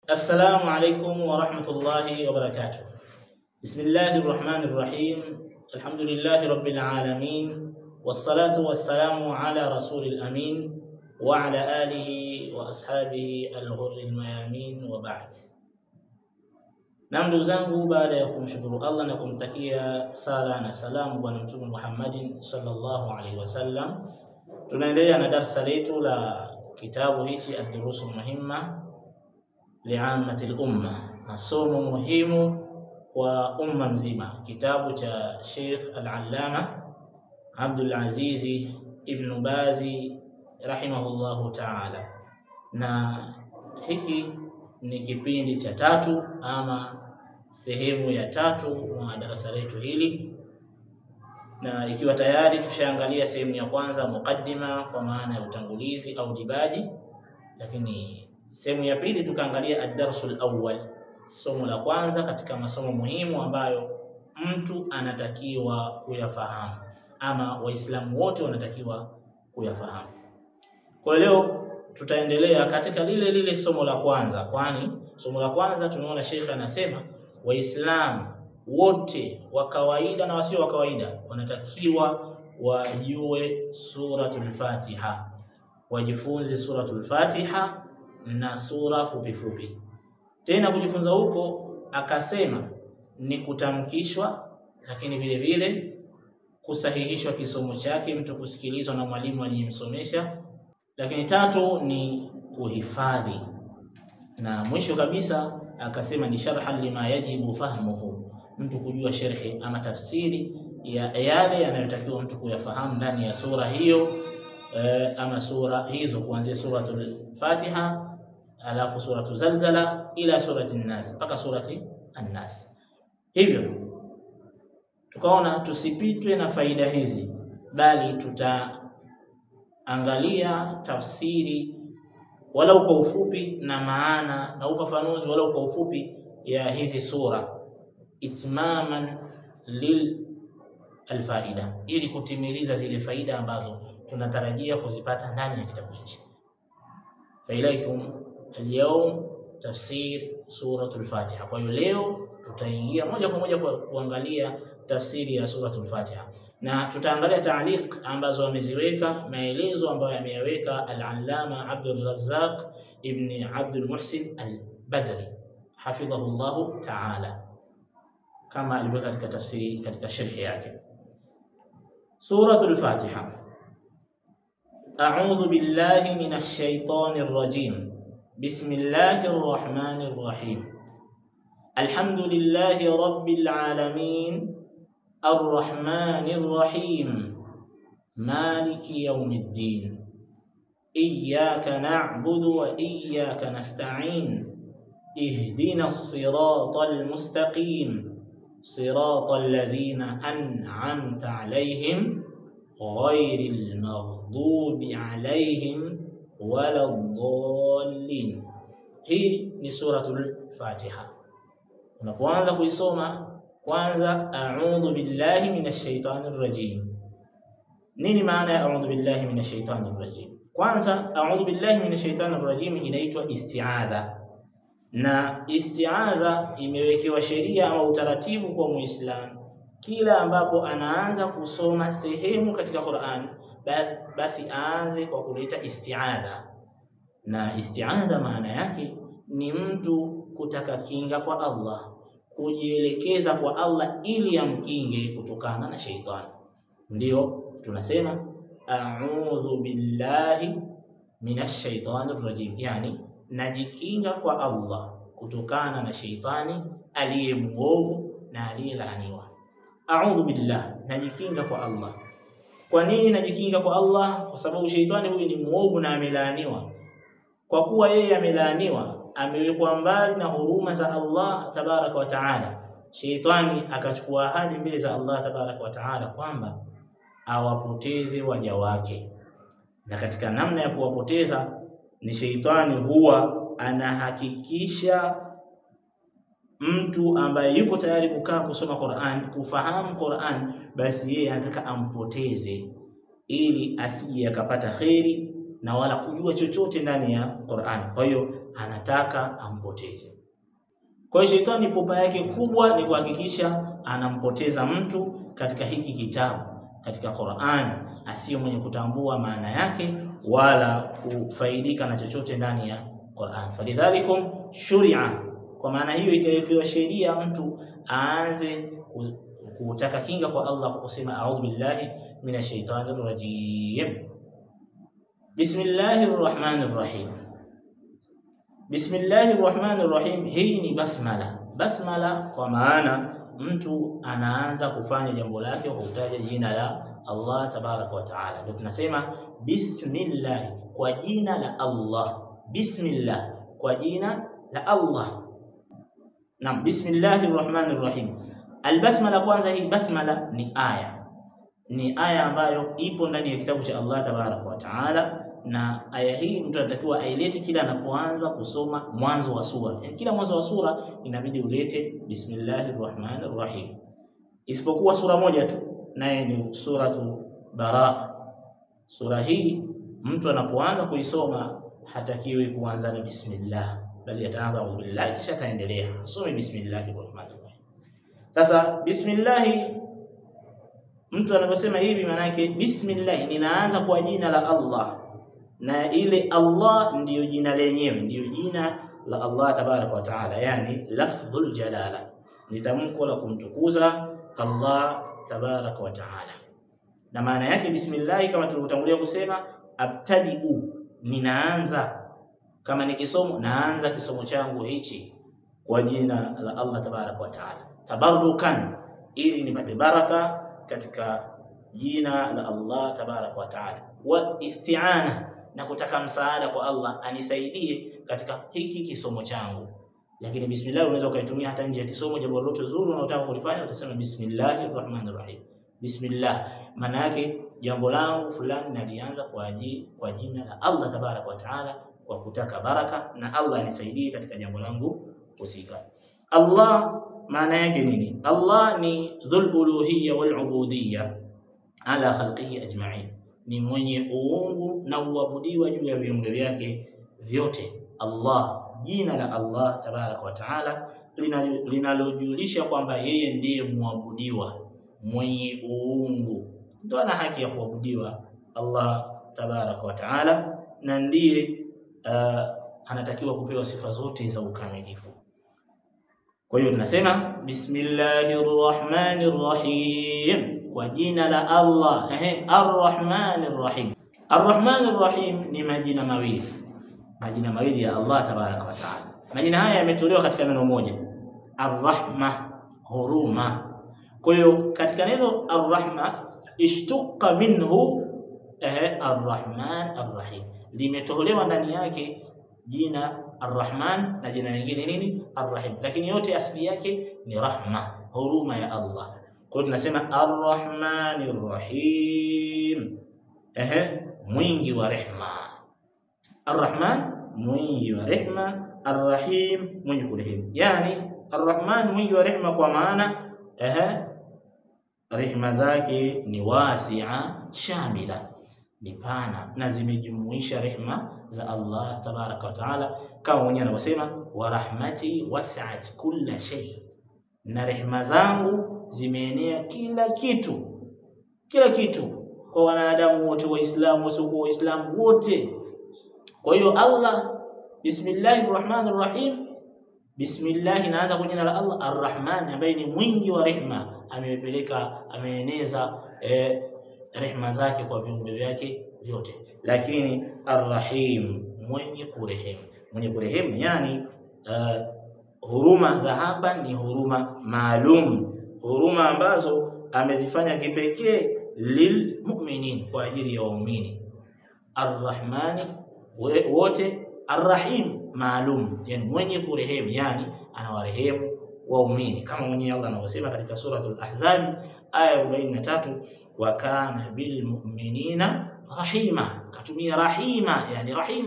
السلام عليكم ورحمة الله وبركاته. بسم الله الرحمن الرحيم. الحمد لله رب العالمين، والصلاة والسلام على رسول الأمين وعلى آله وأصحابه الغر الميامين وبعد. Ndugu zangu, baada ya kumshukuru Allah na kumtakia sala na salamu bwana Mtume Muhammadin sallallahu alaihi wasallam, tunaendelea na darasa letu la kitabu hichi ad-durusul muhimma li'ammati al-umma, masomo muhimu kwa umma mzima, kitabu cha Sheikh al-Allama Abdul Aziz ibn Bazi rahimahullahu ta'ala. Na hiki ni kipindi cha tatu ama sehemu ya tatu mwa darasa letu hili, na ikiwa tayari tushaangalia sehemu ya kwanza, mukaddima, kwa maana ya utangulizi au dibaji, lakini sehemu ya pili tukaangalia ad-darsul awwal, somo la kwanza katika masomo muhimu ambayo mtu anatakiwa kuyafahamu ama waislamu wote wanatakiwa kuyafahamu. Kwa leo tutaendelea katika lile somo la kwanza, kwani somo la kwanza tumeona Sheikh anasema waislamu wote wa kawaida na wasio wa kawaida wanatakiwa wajue suratul Fatiha, wajifunze suratul Fatiha na sura fupi. Tena kujifunza huko akasema ni kutamkishwa, lakini vile vile kusahihishwa kisomo chake, mtu kusikilizwa na mwalimu aliyemsomesha, lakini tatu ni kuhifadhi, na mwisho kabisa akasema ni sharhan lima yajibu fahmuhu, mtu kujua sharhi ama tafsiri ya yale yanayotakiwa mtu kuyafahamu ndani ya sura hiyo, ama sura hizo kuanzia suratul Fatiha, alafu suratu Zalzala ila surati An-Nas mpaka surati An-Nas. Hivyo tukaona tusipitwe na faida hizi, bali tutaangalia tafsiri walau kwa ufupi na maana na ufafanuzi walau kwa ufupi ya hizi sura, itmaman lil alfaida, ili kutimiliza zile faida ambazo tunatarajia kuzipata ndani ya kitabu hichi. Failaikum al-yawm tafsir suratul Fatiha. Kwa hiyo leo tutaingia moja kwa moja kuangalia tafsiri ya suratul Fatiha, na tutaangalia taaliq ambazo wameziweka, maelezo ambayo ameyaweka al-Allama Abdul Razzaq ibn Abdul Muhsin al-Badri hafidhahullahu ta'ala, kama aliweka katika tafsiri katika sharhi yake. Suratul Fatiha. A'udhu billahi minash shaitanir rajim. Bismillahir rahmanir rahim. Alhamdulillahi rabbil alamin, arrahmanir rahim, maliki yawmiddin, iyyaka na'budu wa iyyaka nasta'in, ihdinas siratal mustaqim, siratal ladzina an'amta 'alaihim ghairil maghdubi 'alaihim waladdallin. Hii ni suratul Fatiha. Unapoanza kuisoma, kwanza a'udhu billahi minash shaitanir rajim. Nini maana ya a'udhu billahi minash shaitanir rajim? Kwanza a'udhu billahi minash shaitanir rajim inaitwa isti'adha, na isti'adha imewekewa sheria ama utaratibu kwa Muislamu kila ambapo anaanza kusoma sehemu katika Qur'an, basi aanze kwa kuleta isti'adha. Na isti'adha maana yake ni mtu kutaka kinga kwa Allah, kujielekeza kwa Allah ili amkinge kutokana na shaitani. Ndio tunasema a'udhu billahi minash shaitanir rajim, yani najikinga kwa Allah kutokana na shaitani aliye muovu na aliyelaaniwa. A'udhu billah, najikinga kwa Allah. Kwa nini najikinga kwa Allah? Kwa sababu shaitani huyu ni muovu na amelaaniwa. Kwa kuwa yeye amelaaniwa, amewekwa mbali na huruma za Allah tabaraka wa taala, shaitani akachukua ahadi mbele za Allah tabaraka wa taala kwamba awapoteze waja wake, na katika namna ya kuwapoteza ni shaitani huwa anahakikisha mtu ambaye yuko tayari kukaa kusoma Qur'an, kufahamu Qur'an, basi yeye anataka ampoteze ili asije akapata khairi na wala kujua chochote ndani ya Qur'an. Kwa hiyo anataka ampoteze. Kwa hiyo shetani pupa yake kubwa ni kuhakikisha anampoteza mtu katika hiki kitabu, katika Qur'an, asiyo mwenye kutambua maana yake wala kufaidika na chochote ndani ya Qur'an. Falidhalikum shuri'a, kwa maana hiyo ikawekewa sheria mtu aanze kutaka kinga kwa Allah kwa kusema a'udhu billahi minash shaitanir rajim. Bismillahir rahmanir rahim. Bismillahir rahmanir rahim, hii ni basmala. Basmala kwa maana mtu anaanza kufanya jambo lake kwa kutaja jina la Allah tabaraka wa taala. Ndio tunasema bismillah, kwa jina la Allah. Bismillah, kwa jina la Allah. Naam, bismillahir rahmanir rahim. Albasmala kwanza, hii basmala ni aya ambayo ipo ndani ya kitabu cha Allah tabaraka wa taala, na aya hii mtu anatakiwa ailete kila anapoanza kusoma mwanzo wa sura. Yani kila mwanzo wa sura inabidi ulete bismillahir rahmanir rahim, isipokuwa sura moja tu, naye ni suratu Baraa. Sura hii mtu anapoanza kuisoma hatakiwi kuanza na bismillah, bali ataanza a'udhu billahi kisha kaendelea asome bismillahir rahmanir rahim. Sasa bismillah, mtu anaposema hivi maana yake bismillah, ninaanza kwa jina la Allah, na ile Allah ndiyo jina lenyewe, ndiyo jina la Allah tabaraka wa taala, yani lafdhul jalala, ni tamko la kumtukuza Allah tabaraka wa taala. Na maana yake bismillah kama tulivyotangulia kusema, abtadi'u, ninaanza kama ni kisomo, naanza kisomo changu hichi kwa jina la Allah tabaraka wa taala, tabarrukan, ili nipate baraka katika jina la Allah tabaraka wa taala, wa isti'ana, na kutaka msaada kwa Allah anisaidie katika hiki kisomo changu. Lakini bismillah unaweza ukaitumia hata nje ya kisomo. Jambo lolote zuri unalotaka kulifanya utasema bismillahir rahmanir rahim. Bismillah maana yake jambo langu fulani nalianza kwa jina la Allah tabaraka wa taala, kwa kutaka baraka na Allah anisaidie katika jambo langu husika. Allah maana yake nini? Allah ni dhul uluhiyya wal ubudiyya ala khalqihi ajma'in, ni mwenye uungu na uabudiwa juu ya viumbe vyake vyote. Allah, jina la Allah tabaraka wa taala linalojulisha kwamba yeye ndiye muabudiwa mwenye uungu, ndio ana haki ya kuabudiwa Allah tabaraka wa taala, na ndiye anatakiwa kupewa sifa zote za ukamilifu. Kwa hiyo tunasema bismillahir rahmanir rahim, kwa jina la Allah. Ar-Rahmanir Rahim. Ar-Rahmanir Rahim ni majina mawili ya Allah tabaraka wa taala. Majina haya yametolewa katika neno moja, ar-rahma, huruma. Kwa hiyo katika neno ar-rahma ishtuqa minhu ar-Rahman ar-Rahim, limetolewa ndani yake jina ar-Rahman na jina lingine nini? Ar-Rahim, lakini yote asili yake ni rahma, huruma ya Allah. Kwa hiyo tunasema ar-Rahmanir Rahim, mwingi wa rehma. Ar-Rahman mwingi wa rehma, ar-Rahim mwingi kurehemu. Yani ar-Rahman mwingi wa rehma kwa maana rehma zake ni wasi'a shamila, ni pana na zimejumuisha rehma za Allah tabaraka wa taala, kama mwenyewe anavyosema wa rahmati wasi'at kulla shay, na rehma zangu zimeenea kila kitu kwa wanadamu wote, waislamu wasiokuwa waislamu wote. Kwa hiyo Allah, bismillahir rahmanir rahim, bismillah inaanza kwa jina la Allah. Ar-Rahman ambaye ni mwingi wa rehma, ameeneza rehma zake kwa viumbe vyake vyote. Lakini Ar-Rahim mwenye kurehemu, yani huruma za hapa ni huruma maalum, huruma ambazo amezifanya kipekee lilmu'minin, kwa ajili ya waumini. Ar-Rahmani wote, Ar-Rahim maalum, yani mwenye kurehemu, yani anawarehemu waumini, kama mwenye Allah anavyosema katika suratul Ahzab aya 43, wa kana bil mu'minina rahima, katumia rahima, yani rahim.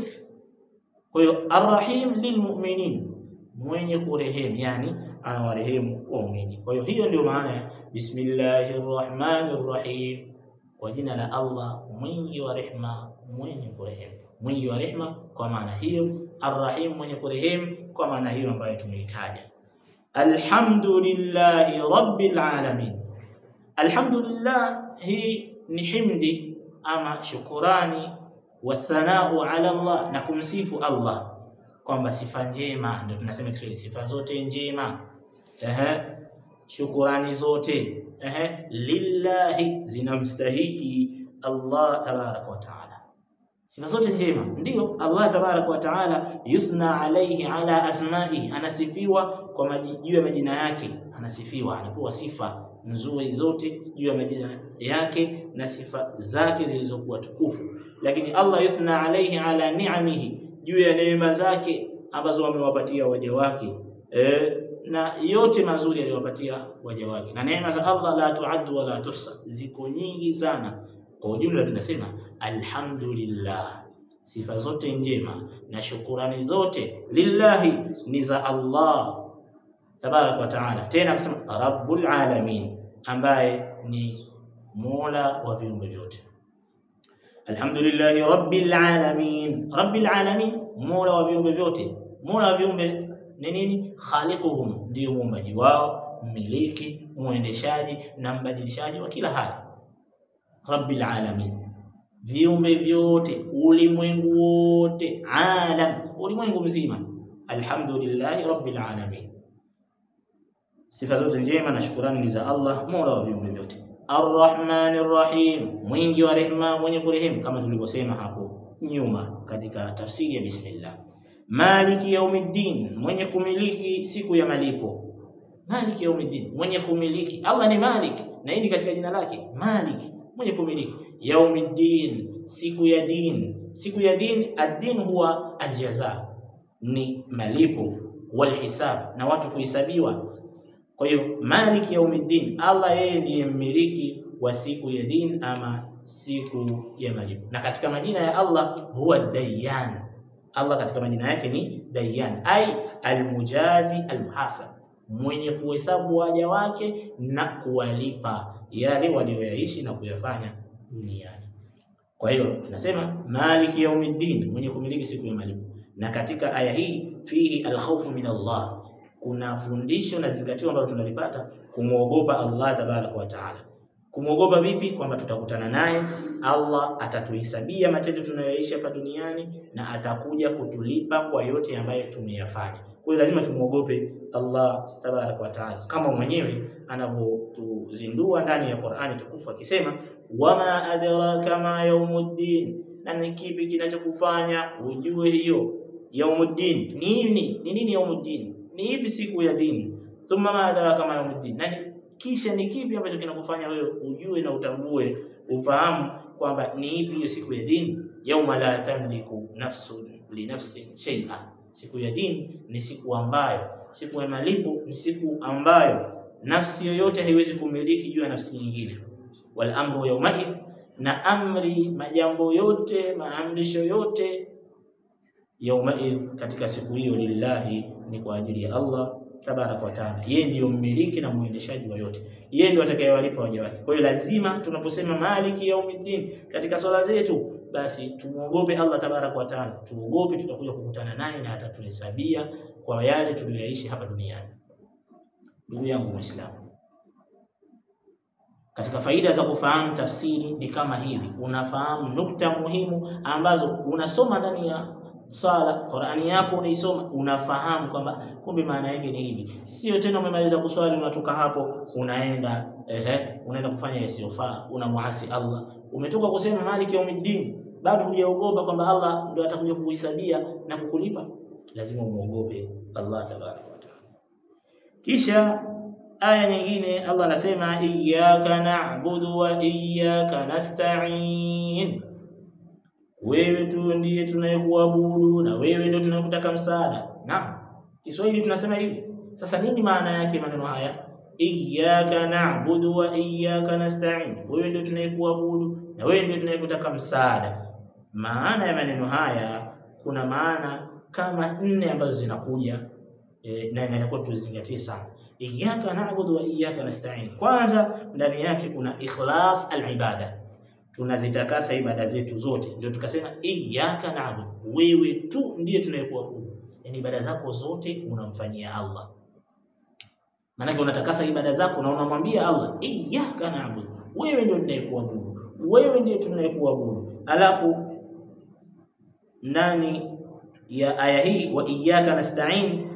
Kwa hiyo Ar-Rahim lilmu'minin, mwenye kurehemu, yani anawarehemu waumini. Kwa hiyo hiyo ndio maana ya bismillahir rahmanir rahim, kwa jina la Allah mwingi wa rehma, mwenye kurehemu. Mwingi wa rehma kwa maana hiyo Ar-Rahim, mwenye kurehemu, kwa maana hiyo ambayo tumeitaja. Alhamdulillahi rabbil alamin. Alhamdulillah, hii ni himdi ama shukurani wa thanau ala Allah, na kumsifu Allah kwamba sifa njema, ndio tunasema Kiswahili, sifa zote njema, shukurani zote lillahi, zinamstahiki Allah tabaraka wa taala. Sifa zote njema ndio Allah tabaraka wa taala, yuthna alayhi ala asma'i, anasifiwa kwa juu ya majina yake, anasifiwa, anapewa sifa nzuri zote juu ya majina yake na sifa zake zilizokuwa tukufu. Lakini Allah yuthna alayhi ala ni'amihi, juu ya neema zake ambazo amewapatia waja wake, na yote mazuri aliyowapatia waja wake. Na neema za Allah la tuaddu wa la tuhsa, ziko nyingi sana. Kwa ujumla tunasema alhamdulillah, sifa zote njema na shukurani zote lillahi, ni za Allah tabaraka wa taala. Tena akasema rabbul alamin, ambaye ni mola wa viumbe vyote. Alhamdulillahi rabbil alamin. Rabbil alamin, mola wa viumbe vyote. Mola wa viumbe ni nini? Khaliquhum, ndio muumbaji wao, mmiliki, muendeshaji na mbadilishaji wa kila hali. Rabbil alamin, viumbe vyote, ulimwengu wote, alam, ulimwengu mzima. Alhamdulillahi rabbil alamin, sifa zote njema na shukrani ni za Allah, mola wa viumbe vyote. Arrahmanir rahim, mwingi wa rehema, mwenye kurehemu, kama tulivyosema hapo nyuma katika tafsiri ya bismillah. Maliki yaumiddin, mwenye kumiliki siku ya malipo. Maliki yaumiddin, mwenye kumiliki. Allah ni Malik, na hili katika jina lake Malik, mwenye kumiliki. Yaumiddin, siku ya din. Siku ya din, ad-din huwa al-jaza, ni malipo, wal hisab, na watu kuhesabiwa. Kwa hiyo Malik yaumiddin, Allah yeye ndiye mmiliki wa siku ya din ama siku ya malipo. Na katika majina ya Allah huwa Dayyan. Allah katika majina yake ni Dayyan, ay almujazi almuhasab, mwenye kuhesabu waja wake na kuwalipa yale walioyaishi na kuyafanya duniani. Kwa hiyo tunasema Malik yaumiddin, mwenye kumiliki siku ya malipo. Na katika aya hii fihi alkhawfu min Allah, kuna fundisho na zingatio ambalo tunalipata kumwogopa Allah tabaraka wa taala. Kumwogopa vipi? Kwamba tutakutana naye, Allah atatuhisabia matendo tunayoishi hapa duniani na atakuja kutulipa kwa yote ambayo tumeyafanya. Kwa hiyo lazima tumuogope Allah tabaraka wa taala, kama mwenyewe anavyotuzindua ndani ya Qur'ani tukufu akisema, wama adraka ma yaumuddin, na ni kipi kinachokufanya ujue hiyo yaumuddin nini? Ni nini yaumuddin? Ni ipi siku ya dini? Thumma ma adraka ma yaumuddin, na kisha ni kipi ambacho kinakufanya wewe ujue na utambue, ufahamu kwamba ni ipi hiyo siku ya dini? Yauma la tamliku nafsun li nafsin shay'a, siku ya dini ni siku ambayo, siku ya malipo ni siku ambayo nafsi yoyote haiwezi kumiliki juu ya nafsi nyingine. Wal amru yawmaid, na amri, majambo yote, maamrisho yote, yawmaid, katika siku hiyo, lillahi, ni kwa ajili ya Allah tabaraka wa taala. Yeye ndiyo mmiliki na muendeshaji wa yote, yeye ndiye atakayewalipa waja wake. Kwa hiyo lazima tunaposema Maliki yaumiddin katika swala zetu, basi tumuogope Allah tabaraka wa taala, tuogope tutakuja kukutana naye na atatuhesabia kwa yale tuliyoishi hapa duniani. Ndugu yangu Muislamu, katika faida za kufahamu tafsiri ni kama hivi: unafahamu nukta muhimu ambazo unasoma ndani ya swala, Qur'ani yako unaisoma, unafahamu kwamba kumbe maana yake ni hivi. Sio tena umemaliza kuswali unatoka hapo unaenda kufanya yasiyofaa, unamuasi Allah. Umetoka kusema Maliki yaumiddin, bado hujaogopa kwamba Allah ndio atakuja kukuhesabia na kukulipa. Lazima umuogope Allah tabaraka wa taala. Kisha aya nyingine Allah anasema iyyaka na'budu wa iyyaka nasta'in, wewe tu ndiye tunayekuabudu na wewe ndio tunakutaka msaada. Naam, Kiswahili tunasema hivi. Sasa nini maana yake maneno haya? Iyyaka na'budu wa iyyaka nasta'in, wewe ndio tunayekuabudu na wewe ndio tunayekutaka msaada. Maana ya maneno haya, kuna maana kama 4 ambazo zinakuja na inakuwa tuzingatie sana. Iyyaka na'budu wa iyyaka nasta'in, kwanza ndani yake kuna ikhlas al-ibada, tunazitakasa ibada zetu zote. Ndio tukasema iyyaka na'budu, wewe tu ndiye tunayekuabudu. Yani ibada zako zote unamfanyia Allah. Maana unatakasa ibada zako na unamwambia Allah iyyaka na'budu, wewe ndiye tunayekuabudu, wewe ndiye tunayekuabudu. Alafu ndani ya aya hii wa iyyaka nasta'in,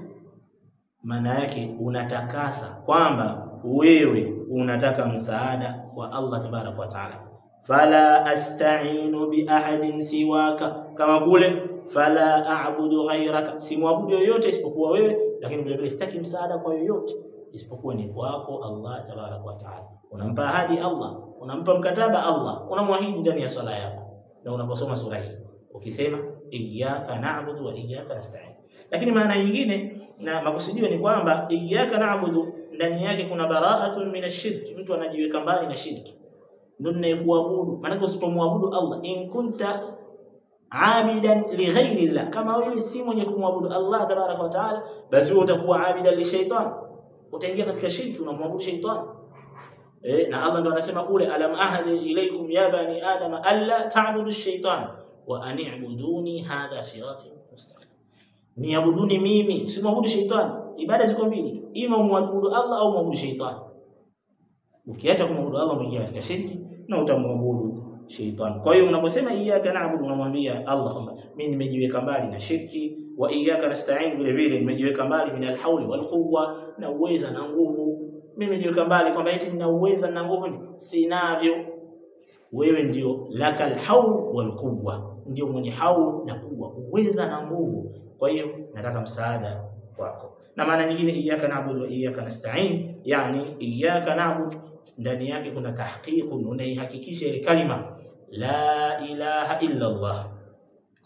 maana yake unatakasa kwamba wewe unataka msaada kwa Allah tabarak wa taala. Fala asta'inu bi ahadin siwaka, kama kule fala a'budu ghayraka, simwabudu yoyote isipokuwa wewe, lakini vile vile sitaki msaada kwa yoyote isipokuwa ni kwako Allah tabarak wa taala. Unampa ahadi Allah, unampa mkataba Allah, unamwahidi ndani ya swala yako. Na unaposoma sura hii ukisema iyyaka na'budu wa iyyaka nasta'in, lakini maana nyingine na makusudio ni kwamba iyyaka na'budu ndani yake kuna bara'atun minashirki, mtu anajiweka mbali na shirki, ndio ninayekuabudu. Maana usipomwabudu Allah, in kunta abidan li ghairi Allah, kama wewe si mwenye kumwabudu Allah tabaraka wa taala, basi wewe utakuwa abidan li shaytan, utaingia katika shirki, unamwabudu shaytan. Na Allah ndio anasema kule alam ahadi ilaykum ya bani adam alla ta'budu ash-shaytan wa an i'buduni hadha siratun mustaqim, niabuduni mimi, usimwabudu shaytan. Ibada ziko mbili, ima umwabudu Allah au umwabudu shaytan. Ukiacha kumwabudu Allah mwingia katika shirki na utamwabudu shaytan. Kwa hiyo unaposema iyyaka na'budu unamwambia Allah kwamba mimi nimejiweka mbali na shirki, wa iyyaka nasta'in vile vile nimejiweka mbali min al-hawli wal quwwa, na uweza na nguvu. Mimi nimejiweka mbali kwamba eti nina uweza na nguvu sinavyo. Wewe ndio lakal hawl wal quwwa, ndio mwenye hawl na quwwa, uweza na nguvu. Kwa hiyo nataka msaada wako. Na maana nyingine iyyaka na'budu wa iyyaka nasta'in, yani iyyaka na'budu ndani yake kuna tahqiqun, unaihakikisha ile kalima la ilaha illa Allah,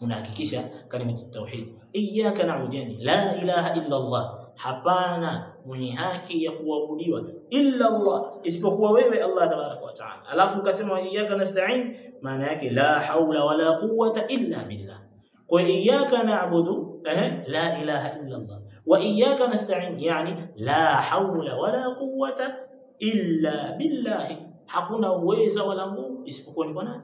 unahakikisha kalimatu tauhid. Iyyaka na'budu, yani la ilaha illa Allah, hapana mwenye haki ya kuabudiwa illa Allah, isipokuwa wewe Allah tabaraka wa taala. Alafu ukasema iyyaka nasta'in, maana yake la haula wala quwwata illa billah. Kwa iyyaka na'budu la ilaha illa Allah, wa iyyaka nasta'in yani la haula wala quwwata illa billah, hakuna uweza wala nguvu isipokuwa ni kwa nani?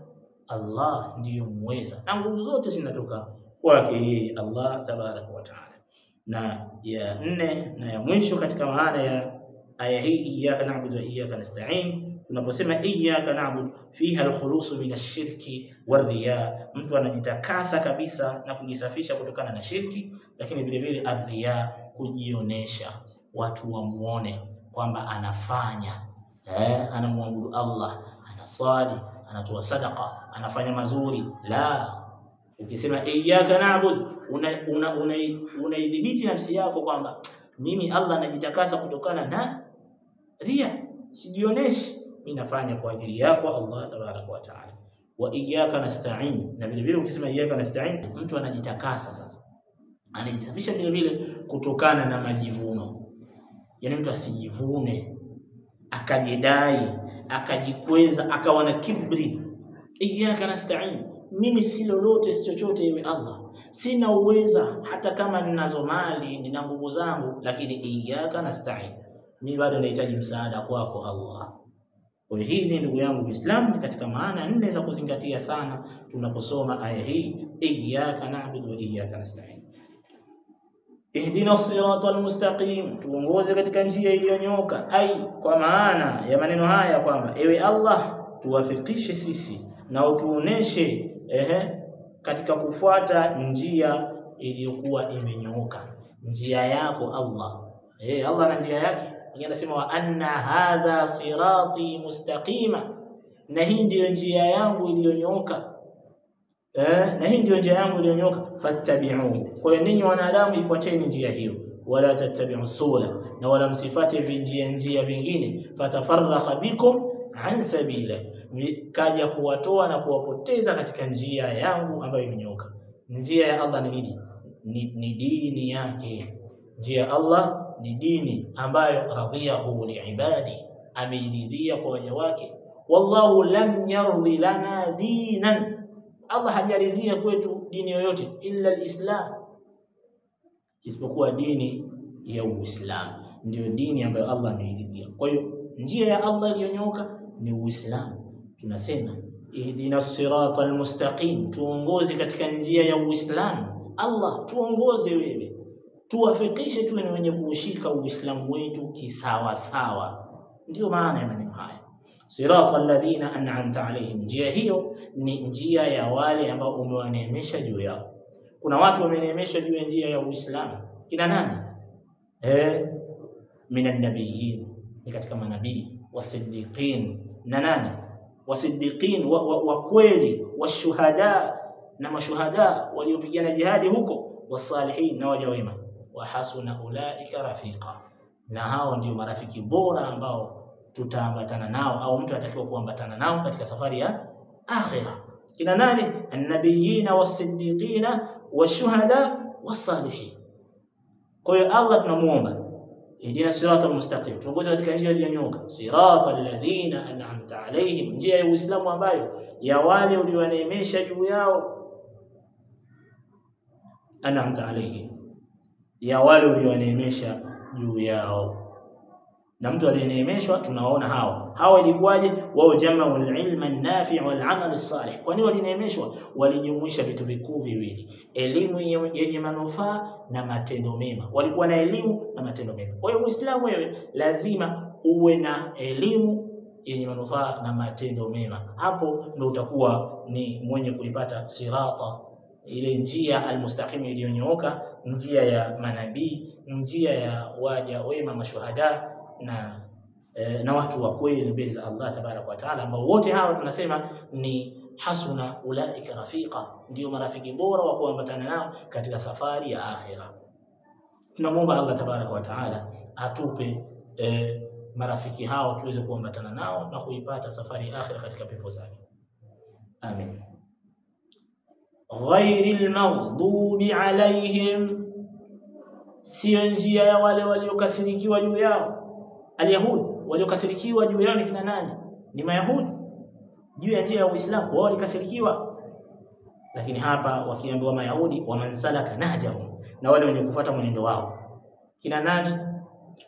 Allah ndiyo muweza, na nguvu zote zinatoka kwake yeye Allah tabaraka wa taala. Na ya nne na ya mwisho katika maana ya aya hii iyyaka na'budu wa iyyaka nasta'in, tunaposema iyyaka na'budu fiha al-khulusu min ash-shirki war-riya, mtu anajitakasa kabisa na kujisafisha kutokana na shirki, lakini vile vile ar-riya, kujionesha watu wamuone kwamba anafanya anamwabudu Allah, anaswali, anatoa sadaqa, anafanya mazuri. La, ukisema iyyaka na'budu unaidhibiti nafsi yako kwamba mimi Allah najitakasa kutokana na ria, sijioneshi, mimi nafanya kwa ajili yako Allah tabaraka wa taala. Wa iyyaka nasta'in, na vile vile ukisema iyyaka nasta'in mtu anajitakasa sasa, anajisafisha vile vile kutokana na majivuno. Yani mtu asijivune akajidai akajikweza akawa na kibri. Iyyaka nasta'in, mimi si lolote si chochote ewe Allah, sina uweza hata kama ninazo mali, nina nguvu zangu, lakini iyyaka nasta'in, mimi bado nahitaji msaada kwako Allah. Kwa hizi ndugu yangu Muislamu ni katika maana nne za kuzingatia sana tunaposoma aya hii iyyaka na'budu wa iyyaka nasta'in. Ihdina siratal mustaqim, tuongoze katika njia iliyonyooka. Ai, kwa maana ya maneno haya kwamba ewe Allah tuwafikishe sisi na utuoneshe katika kufuata njia iliyokuwa imenyooka, njia yako Allah. Allah na njia yake, anasema wa anna hadha sirati mustaqima, na hii ndio njia yangu iliyonyooka. Na hii ndio njia yangu iliyonyooka, fattabi'u. Kwa hiyo ninyi wanadamu ifuateni njia hiyo, wala tattabi'u subula, na wala msifate njia vingine, fatafarraqa bikum an sabila, kaja kuwatoa na kuwapoteza katika njia yangu ambayo imenyooka. Njia ya Allah ni nini? Ni dini yake. Njia ya Allah ni dini ambayo radhiyahu liibadi, ameiridhia kwa waja wake. Wallahu lam yardi lana dinan, Allah hajaridhia kwetu dini yoyote illa alislam, isipokuwa dini ya Uislamu. Ndio dini ambayo Allah ameiridhia. Kwa hiyo njia ya Allah iliyonyooka ni Uislamu. Tunasema ihdina siratal mustaqim, tuongoze katika njia ya Uislamu. Allah tuongoze wewe, tuwafikishe tuwe ni wenye kuushika Uislamu wetu kisawa sawa. Ndio maana ya maneno haya, siratal ladhina an'amta alayhim, njia hiyo ni njia ya wale ambao umewaneemesha juu yao. Kuna watu wameneemeshwa juu ya njia ya Uislamu, kina nani? Minan nabiyyin, ni katika manabii, wasiddiqin, na nani wasiddiqin wa kweli, washuhada, na mashuhada waliopigana jihadi huko, wasalihin, na waja wema, wa hasuna ulaika rafiqa, na hao ndio marafiki bora ambao tutaambatana nao au mtu atakiwa kuambatana nao katika safari ya akhira. Kina nani? An-nabiyina was-siddiqina wash-shuhada was-salihin. Kwa hiyo Allah tunamuomba, ihdina siratal mustaqim, tuongoze katika njia iliyonyooka, siratal ladhina an'amta alayhim, njia ya Uislamu ambayo ya wale uliowaneemesha juu yao, an'amta alayhim, ya wale uliowaneemesha juu yao. Na mtu aliyeneemeshwa tunaona hao ilikuwaje? Wao jama'ul ilma an-nafi' wal 'amal as-salih. Kwani walineemeshwa? Walijumuisha vitu vikuu viwili, elimu yenye manufaa na matendo mema. Walikuwa na elimu na matendo mema. Kwa hiyo Muislamu wewe lazima uwe na elimu yenye manufaa na matendo mema. Hapo ndio utakuwa ni mwenye kuipata sirata, ile njia almustaqim iliyonyooka, njia ya manabii, njia ya waja wema, mashuhada na watu wa kweli mbele za Allah tabaraka wa taala, ambao wote hawa tunasema ni hasuna ulaika rafiqa, ndio marafiki bora wa kuambatana nao katika safari ya akhira. Tunamuomba Allah tabaraka wa taala atupe marafiki hao tuweze kuambatana nao na kuipata safari ya akhira katika pepo zake. Amin. Ghairil maghdubi alaihim, sio njia ya wale waliokasirikiwa juu yao. Alyahudi waliokasirikiwa juu yao ni kina nani? Ni Mayahudi juu ya njia ya Uislamu, wao walikasirikiwa. Lakini hapa wakiambiwa Mayahudi, wamansalaka nahjahum, na wale wenye kufuata mwenendo wao, kina nani?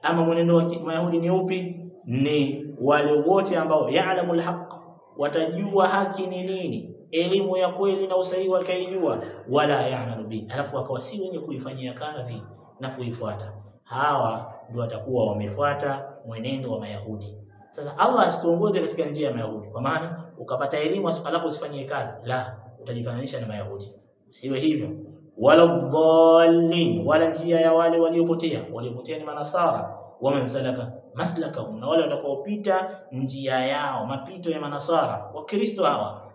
Ama mwenendo wa Mayahudi ni upi? Ni wale wote ambao ya'lamul haqq, watajua haki ni nini, elimu ya kweli na usahihi wakaijua, wala ya'malu bi, alafu wakawa si wenye kuifanyia kazi na kuifuata. Hawa ndio watakuwa wamefuata mwenendo wa Mayahudi. Sasa Allah asituongoze katika njia ya Mayahudi, kwa maana ukapata elimu alafu usifanyie kazi, la, utajifananisha na Mayahudi. Siwe hivyo. Wala dhallin, wala njia ya wale waliopotea. Waliopotea ni manasara, wa mansalaka maslakahum, na wale watakaopita njia yao, mapito ya manasara wa Kristo. Hawa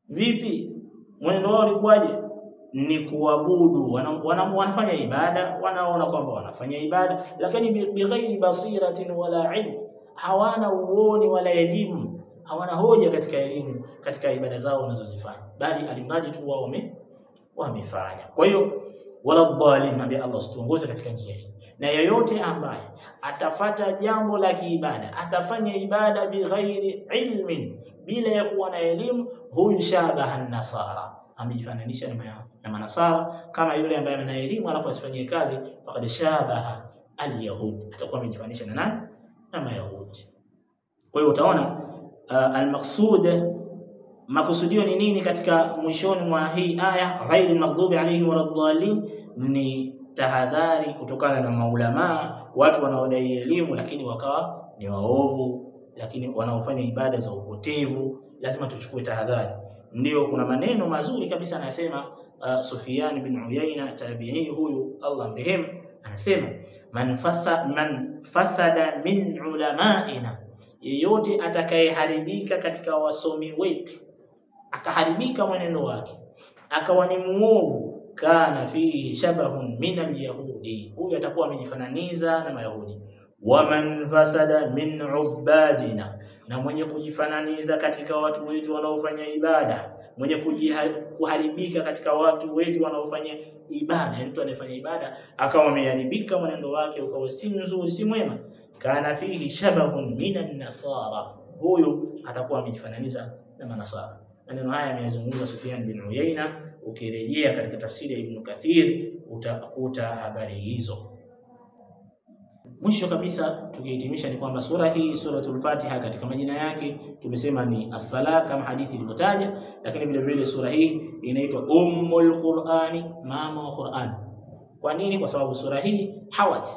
vipi mwenendo wao ulikuwaje? Ni kuabudu, wanafanya ibada, wanaona kwamba wanafanya ibada, lakini bighairi basiratin wala ilm, hawana uoni wala elimu, hawana hoja katika elimu katika ibada zao wanazozifanya, bali alimradi tu wao wamefanya. Kwa hiyo wala dhalin, nabii Allah situongoze katika njia hii. Na yeyote ambaye atafata jambo la kiibada, atafanya ibada bighairi ilmin, bila ya kuwa na elimu, huyu shabaha nasara, amejifananisha na manasara. Kama yule ambaye ana elimu alafu asifanyie kazi, faqad shabaha al-yahud, atakuwa amejifananisha na nani? Na Mayahudi. Kwa hiyo utaona al-maqsud, makusudio ni nini katika mwishoni mwa hii aya, ghairil maghdubi alaihim waladdallin, ni tahadhari kutokana na maulama, watu wanaodai elimu lakini wakawa ni waovu, lakini wanaofanya ibada za upotevu. Lazima tuchukue tahadhari. Ndio kuna maneno mazuri kabisa anasema Sufyan bin Uyayna, tabi'i huyu, Allah mrehemu, anasema man fasada min ulamaina, yeyote atakayeharibika katika wasomi wetu, akaharibika mwenendo wake, akawa ni muovu, kana fihi shabahun min al-yahudi, huyu atakuwa amejifananiza na Mayahudi. Wa man fasada min ubadina, na mwenye kujifananiza katika watu wetu wanaofanya ibada, mwenye kuharibika katika watu wetu wanaofanya ibada, mtu anayefanya ibada akawa ameharibika mwenendo wake, ukawa si mzuri, si mwema, kana fihi shabahun minan nasara, huyu atakuwa amejifananiza na manasara. Maneno haya ameyazungumza Sufyan bin Uyayna. Ukirejea katika tafsiri ya Ibn Kathir utakuta habari hizo. Mwisho kabisa tukihitimisha ni kwamba sura hii suratul Fatiha katika majina yake tumesema ni as-sala kama hadithi ilivyotaja, lakini vile vile sura hii inaitwa Ummul Qur'ani, mama wa Qur'an. Kwa nini? Kwa sababu sura hii hawat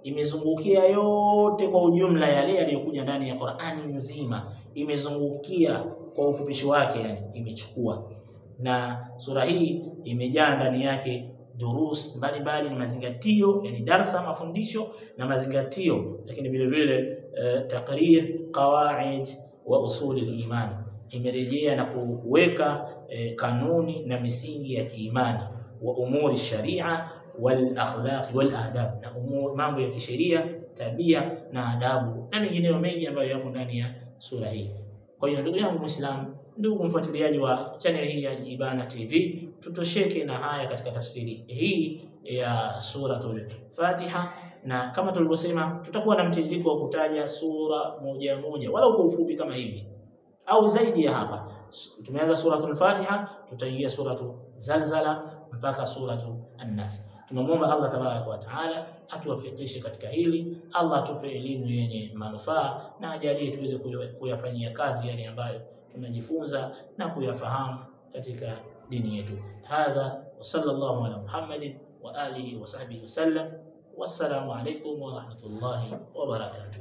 imezungukia yote kwa ujumla yale yaliyokuja ndani ya Qur'ani nzima, imezungukia kwa ufupishi wake, yani imechukua. Na sura hii imejaa ndani yake durus mbalimbali na mazingatio, yani darsa, mafundisho na mazingatio, lakini vile vile taqrir, qawaid wa usul al-iman. Imerejea na kuweka kanuni na misingi ya kiimani, wa umuri sharia wal akhlaq wal adab, na mambo ya kisheria, tabia na adabu na mengineyo mengi ambayo yako ndani ya sura hii. Kwa hiyo ndugu yangu Muislamu, ndugu mfuatiliaji wa channel hii ya Ibana TV, tutosheke na haya katika tafsiri hii ya suratul Fatiha, na kama tulivyosema tutakuwa na mtiririko wa kutaja sura moja moja, wala kwa ufupi kama hivi au zaidi ya hapa. Tumeanza suratul Fatiha, tutaingia suratul Zalzala mpaka suratul An-Nas. Tunamwomba Allah tabaraka wa taala atuwafikishe katika hili. Allah atupe elimu yenye manufaa na ajalie tuweze kuyafanyia kazi yale ambayo tunajifunza na kuyafahamu katika dini yetu. Hadha wa sallallahu ala Muhammadin wa alihi wa sahbihi wasallam. Wassalamu alaykum wa rahmatullahi wa barakatuh.